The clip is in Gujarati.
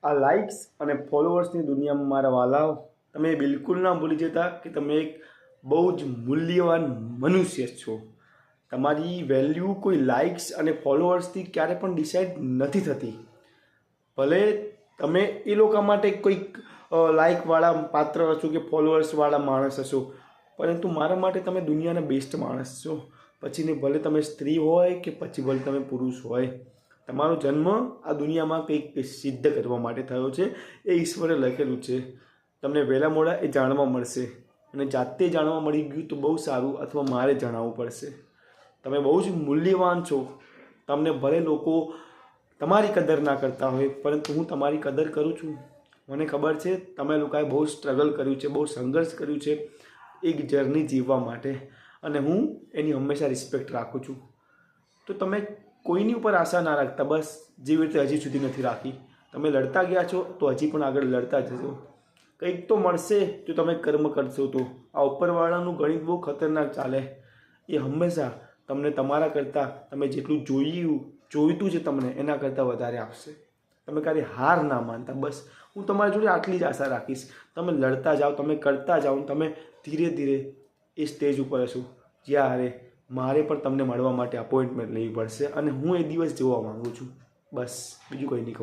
આ લાઇક્સ અને ફોલોઅર્સની દુનિયામાં મારા વાલાઓ, તમે બિલકુલ ના ભૂલી જતા કે તમે એક બહુ જ મૂલ્યવાન મનુષ્ય છો. તમારી વેલ્યુ કોઈ લાઇક્સ અને ફોલોઅર્સથી ક્યારે પણ ડિસાઇડ નથી થતી. ભલે તમે એ લોકો માટે કોઈક લાઇકવાળા પાત્ર હશો કે ફોલોઅર્સવાળા માણસ હશો, પરંતુ મારા માટે તમે દુનિયાના બેસ્ટ માણસ છો. પછીને ભલે તમે સ્ત્રી હોય કે પછી ભલે તમે પુરુષ હોય, તમારો જન્મ આ દુનિયામાં કંઈક સિદ્ધ કરવા માટે થયો છે. એ ઈશ્વરે લખેલું છે. તમને વહેલા મોડા એ જાણવા મળશે, અને જાતે જાણવા મળી ગયું તો બહુ સારું, અથવા મારે જણાવવું પડશે. તમે બહુ જ મૂલ્યવાન છો. તમને ભલે લોકો તમારી કદર ના કરતા હોય, પરંતુ હું તમારી કદર કરું છું. મને ખબર છે તમે લોકોએ બહુ સ્ટ્રગલ કર્યું છે, બહુ સંઘર્ષ કર્યું છે એક જર્ની જીવવા માટે, અને હું એની હંમેશા રિસ્પેક્ટ રાખું છું. તો તમે કોઈની ઉપર આશા ના રાખતા. બસ જેવી રીતે હજી સુધી નથી રાખી. તમે લડતા ગયા છો તો હજી પણ આગળ લડતા જશો. કંઈક તો મળશે જો તમે કર્મ કરશો તો. આ ઉપરવાળાનું ગણિત બહુ ખતરનાક ચાલે. એ હંમેશા તમને તમારા કરતાં તમે જેટલું જોઈતું છે તમને એના કરતાં વધારે આપશે. તમે ક્યારેય હાર ના માનતા. બસ હું તમારી જોડે આટલી જ આશા રાખીશ. તમે લડતા જાઓ, તમે કરતા જાઓ, તમે ધીરે ધીરે એ સ્ટેજ ઉપર હશો જ્યારે મારે પણ તમને મળવા માટે અપોઇન્ટમેન્ટ લેવી પડશે, અને હું એ દિવસ જોવા માગું છું. બસ બીજું કંઈ નહીં કહું.